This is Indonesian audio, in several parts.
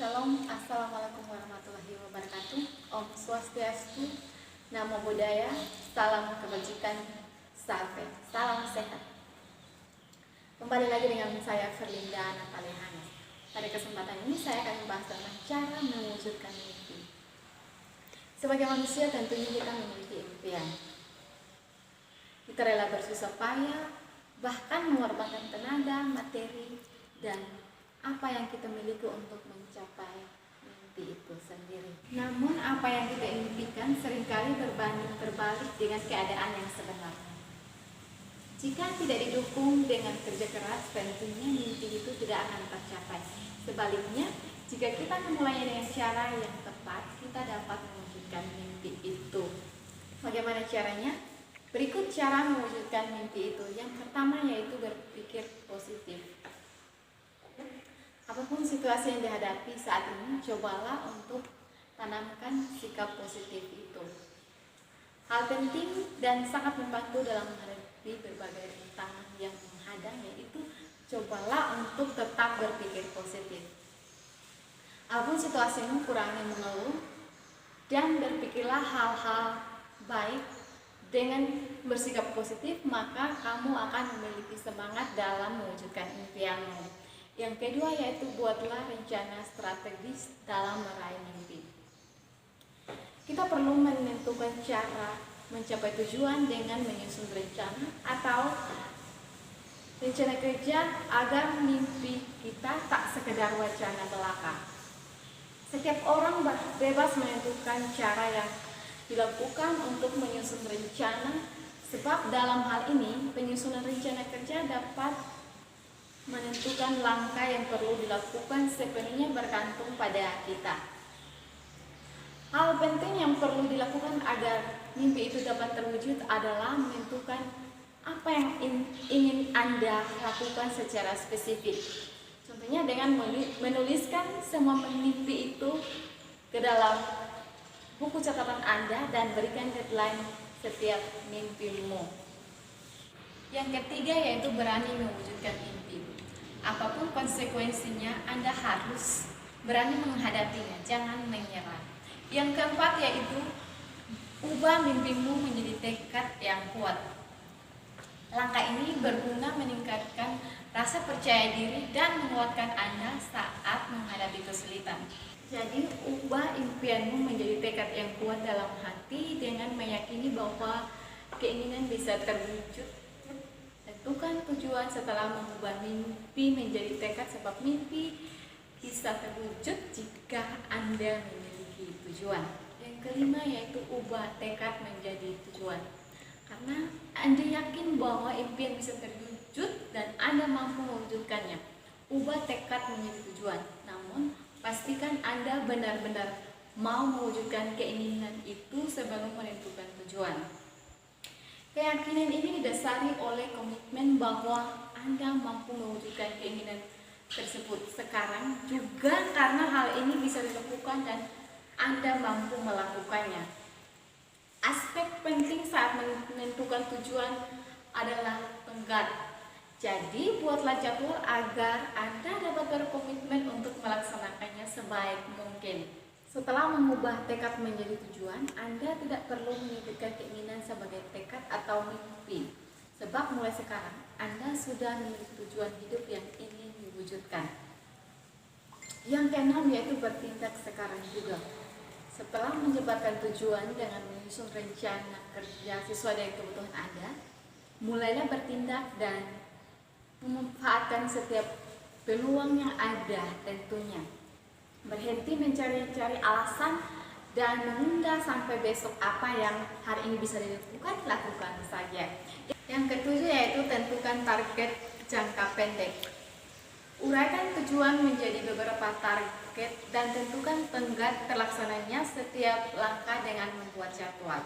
Shalom, Assalamualaikum warahmatullahi wabarakatuh. Om Swastiastu, Namo Buddhaya, salam kebajikan, salam sehat. Kembali lagi dengan saya Ferlinda Nataliana. Pada kesempatan ini saya akan membahas tentang cara mewujudkan mimpi. Sebagai manusia tentunya kita memiliki impian. Kita rela bersusah payah, bahkan mengorbankan tenaga, materi, dan apa yang kita miliki untuk mencapai mimpi itu sendiri. Namun apa yang kita impikan seringkali berbanding terbalik dengan keadaan yang sebenarnya. Jika tidak didukung dengan kerja keras, tentunya mimpi itu tidak akan tercapai. Sebaliknya, jika kita memulainya dengan cara yang tepat, kita dapat mewujudkan mimpi itu. Bagaimana caranya? Berikut cara mewujudkan mimpi itu. Yang pertama yaitu berpikir positif. Apapun situasi yang dihadapi saat ini, cobalah untuk tanamkan sikap positif itu. Hal penting dan sangat membantu dalam menghadapi berbagai rintangan yang menghadang, yaitu cobalah untuk tetap berpikir positif. Apapun situasimu, kurangi mengeluh dan berpikirlah hal-hal baik. Dengan bersikap positif, maka kamu akan memiliki semangat dalam mewujudkan impianmu. Yang kedua yaitu buatlah rencana strategis dalam meraih mimpi. Kita perlu menentukan cara mencapai tujuan dengan menyusun rencana atau rencana kerja agar mimpi kita tak sekedar wacana belaka. Setiap orang bebas menentukan cara yang dilakukan untuk menyusun rencana, sebab dalam hal ini penyusunan rencana kerja dapat menentukan langkah yang perlu dilakukan sepenuhnya bergantung pada kita. Hal penting yang perlu dilakukan agar mimpi itu dapat terwujud adalah menentukan apa yang ingin Anda lakukan secara spesifik. Contohnya dengan menuliskan semua mimpi itu ke dalam buku catatan Anda dan berikan deadline setiap mimpimu. Yang ketiga yaitu berani mewujudkan mimpi. Apapun konsekuensinya, Anda harus berani menghadapinya, jangan menyerah. Yang keempat yaitu ubah mimpimu menjadi tekad yang kuat. Langkah ini berguna meningkatkan rasa percaya diri dan menguatkan Anda saat menghadapi kesulitan. Jadi, ubah impianmu menjadi tekad yang kuat dalam hati dengan meyakini bahwa keinginan bisa terwujud. Tentukan tujuan setelah mengubah mimpi menjadi tekad, sebab mimpi bisa terwujud jika Anda memiliki tujuan. Yang kelima yaitu ubah tekad menjadi tujuan. Karena Anda yakin bahwa impian bisa terwujud dan Anda mampu mewujudkannya, ubah tekad menjadi tujuan. Namun pastikan Anda benar-benar mau mewujudkan keinginan itu sebelum menentukan tujuan. Keyakinan ini didasari oleh komitmen bahwa Anda mampu mewujudkan keinginan tersebut sekarang, juga karena hal ini bisa dilakukan dan Anda mampu melakukannya. Aspek penting saat menentukan tujuan adalah tenggat. Jadi, buatlah jadwal agar Anda dapat berkomitmen untuk melaksanakannya sebaik mungkin. Setelah mengubah tekad menjadi tujuan, Anda tidak perlu menyebutkan keinginan sebagai tekad atau mimpi. Sebab mulai sekarang, Anda sudah memiliki tujuan hidup yang ingin diwujudkan. Yang keenam yaitu bertindak sekarang juga. Setelah menyebarkan tujuan dengan menyusun rencana kerja sesuai dengan kebutuhan Anda, mulailah bertindak dan memanfaatkan setiap peluang yang ada tentunya. Berhenti mencari-cari alasan dan menunda sampai besok. Apa yang hari ini bisa dilakukan, lakukan saja. Yang ketujuh yaitu tentukan target jangka pendek. Uraikan tujuan menjadi beberapa target dan tentukan tenggat terlaksananya setiap langkah dengan membuat jadwal.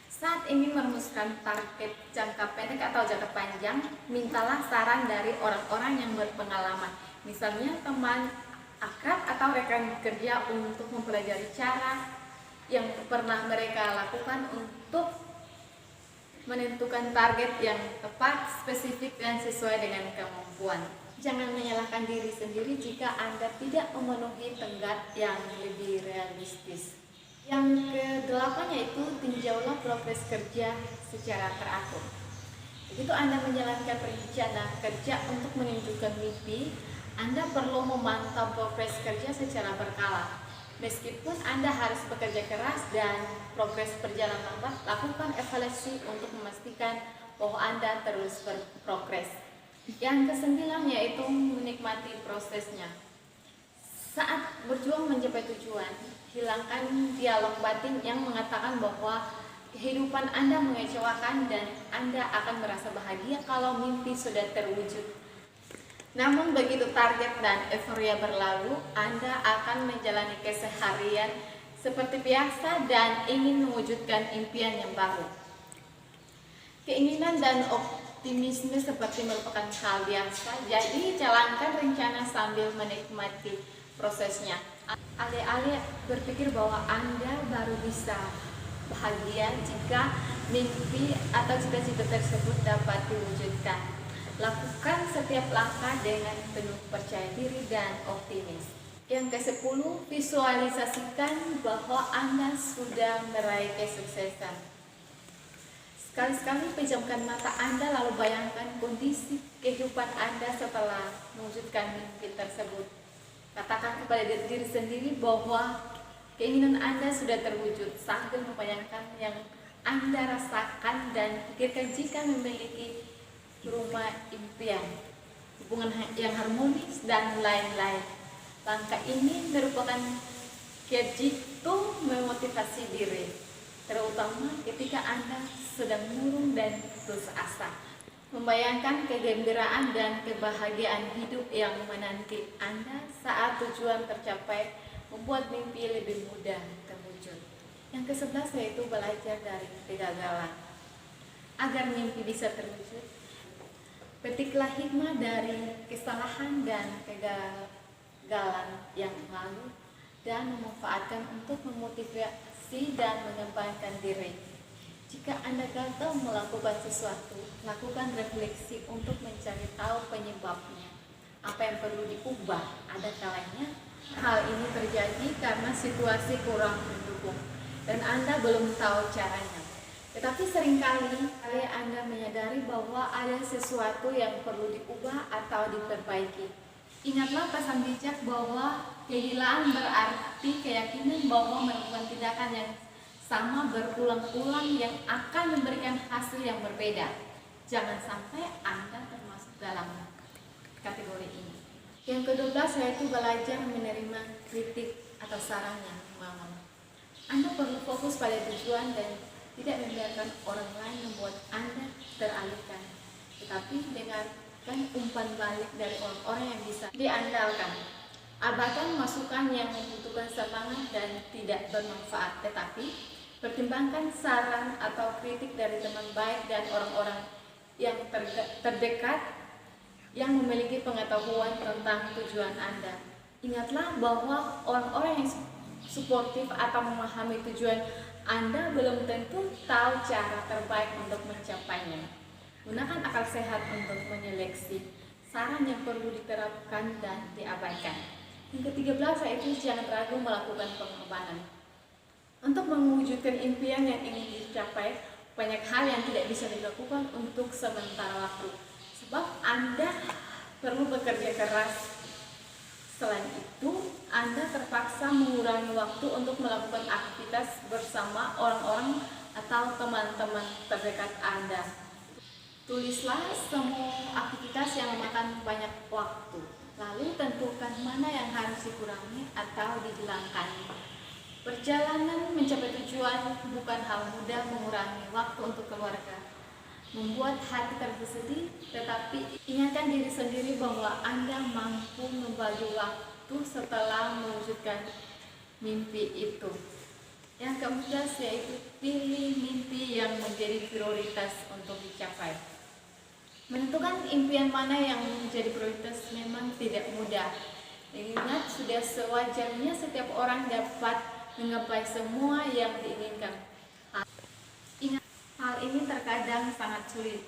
Saat ingin merumuskan target jangka pendek atau jangka panjang, mintalah saran dari orang-orang yang berpengalaman, misalnya teman akrab atau rekan kerja, untuk mempelajari cara yang pernah mereka lakukan untuk menentukan target yang tepat, spesifik, dan sesuai dengan kemampuan. Jangan menyalahkan diri sendiri jika Anda tidak memenuhi tenggat yang lebih realistis. Yang kedelapan yaitu tinjaulah progres kerja secara teratur. Begitu Anda menjalankan rencana kerja untuk menunjukkan mimpi, Anda perlu memantau progres kerja secara berkala. Meskipun Anda harus bekerja keras dan progres berjalan lambat, lakukan evaluasi untuk memastikan bahwa Anda terus berprogres. Yang kesembilan yaitu menikmati prosesnya. Saat berjuang mencapai tujuan, hilangkan dialog batin yang mengatakan bahwa kehidupan Anda mengecewakan dan Anda akan merasa bahagia kalau mimpi sudah terwujud. Namun begitu target dan euforia berlalu, Anda akan menjalani keseharian seperti biasa dan ingin mewujudkan impian yang baru. Keinginan dan optimisme seperti merupakan hal biasa, jadi jalankan rencana sambil menikmati prosesnya. Alih-alih berpikir bahwa Anda baru bisa bahagia jika mimpi atau cita-cita tersebut dapat diwujudkan. Lakukan setiap langkah dengan penuh percaya diri dan optimis. Yang ke-10, visualisasikan bahwa Anda sudah meraih kesuksesan. Sekali-sekali pejamkan mata Anda lalu bayangkan kondisi kehidupan Anda setelah mewujudkan mimpi tersebut. Katakan kepada diri sendiri bahwa keinginan Anda sudah terwujud sambil membayangkan yang Anda rasakan dan pikirkan jika memiliki rumah impian, hubungan yang harmonis, dan lain-lain. Langkah ini merupakan kejitu memotivasi diri, terutama ketika Anda sedang murung dan putus asa. Membayangkan kegembiraan dan kebahagiaan hidup yang menanti Anda saat tujuan tercapai membuat mimpi lebih mudah terwujud. Yang ke-11 yaitu belajar dari kegagalan. Agar mimpi bisa terwujud, petiklah hikmah dari kesalahan dan kegagalan yang lalu dan memanfaatkan untuk memotivasi dan mengembangkan diri. Jika Anda gagal melakukan sesuatu, lakukan refleksi untuk mencari tahu penyebabnya. Apa yang perlu diubah? Ada kalanya hal ini terjadi karena situasi kurang mendukung dan Anda belum tahu caranya. Tetapi seringkali Anda menyadari bahwa ada sesuatu yang perlu diubah atau diperbaiki. Ingatlah pesan bijak bahwa kegilaan berarti keyakinan bahwa melakukan tindakan yang sama berulang-ulang yang akan memberikan hasil yang berbeda. Jangan sampai Anda termasuk dalam kategori ini. Yang ke-12 yaitu belajar menerima kritik atau saran yang membangun. Anda perlu fokus pada tujuan dan tidak membiarkan orang lain membuat Anda teralihkan, tetapi dengarkan umpan balik dari orang-orang yang bisa diandalkan. Abaikan masukan yang membutuhkan semangat dan tidak bermanfaat, tetapi pertimbangkan saran atau kritik dari teman baik dan orang-orang yang terdekat yang memiliki pengetahuan tentang tujuan Anda. Ingatlah bahwa orang-orang yang suportif atau memahami tujuan Anda belum tentu tahu cara terbaik untuk mencapainya. Gunakan akal sehat untuk menyeleksi saran yang perlu diterapkan dan diabaikan. Yang ke-13 yaitu jangan ragu melakukan pengorbanan. Untuk mewujudkan impian yang ingin dicapai, banyak hal yang tidak bisa dilakukan untuk sementara waktu. Sebab Anda perlu bekerja keras. Selain itu, Anda terpaksa mengurangi waktu untuk melakukan aktivitas bersama orang-orang atau teman-teman terdekat Anda. Tulislah semua aktivitas yang memakan banyak waktu, lalu tentukan mana yang harus dikurangi atau dihilangkan. Perjalanan mencapai tujuan bukan hal mudah, mengurangi waktu untuk keluarga membuat hati tersedih, tetapi ingatkan diri sendiri bahwa Anda mampu membagi waktu setelah mewujudkan mimpi itu. Yang ke-14 yaitu pilih mimpi yang menjadi prioritas untuk dicapai. Menentukan impian mana yang menjadi prioritas memang tidak mudah. Ingat, sudah sewajarnya setiap orang dapat menggapai semua yang diinginkan. Hal ini terkadang sangat sulit,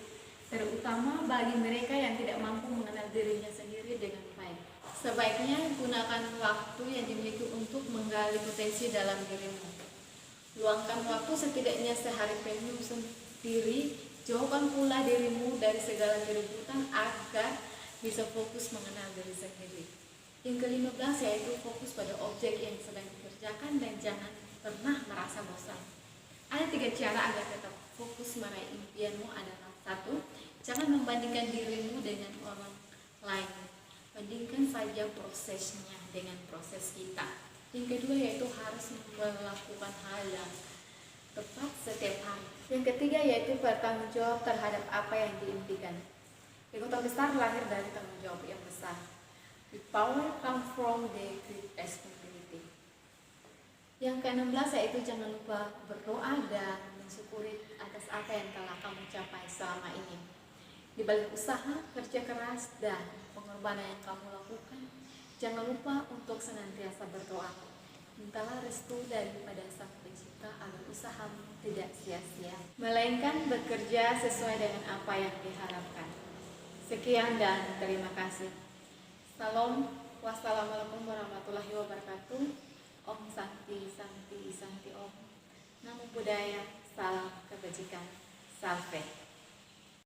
terutama bagi mereka yang tidak mampu mengenal dirinya sendiri diri dengan baik. Sebaiknya gunakan waktu yang dimiliki untuk menggali potensi dalam dirimu. Luangkan waktu setidaknya sehari penuh sendiri, jauhkan pula dirimu dari segala keributan agar bisa fokus mengenal diri sendiri. Yang ke-15 yaitu fokus pada objek yang sedang dikerjakan dan jangan pernah merasa bosan. Ada 3 cara agar tetap fokus meraih impianmu adalah: 1. Jangan membandingkan dirimu dengan orang lain. Bandingkan saja prosesnya dengan proses kita. Yang kedua yaitu harus melakukan hal yang tepat setiap hari. Yang ketiga yaitu bertanggung jawab terhadap apa yang diimpikan. Kekuatan besar lahir dari tanggung jawab yang besar. The power comes from the great responsibility. Yang ke-16 yaitu jangan lupa berdoa dan mensyukuri atas apa yang telah kamu capai selama ini. Di balik usaha, kerja keras, dan pengorbanan yang kamu lakukan, jangan lupa untuk senantiasa berdoa. Mintalah restu daripada Sang Pencipta agar usahamu tidak sia-sia, melainkan bekerja sesuai dengan apa yang diharapkan. Sekian dan terima kasih. Salam, wassalamualaikum warahmatullahi wabarakatuh. Om Santi, Santi, Santi Om. Namo Buddhaya, salam kebajikan. Salve.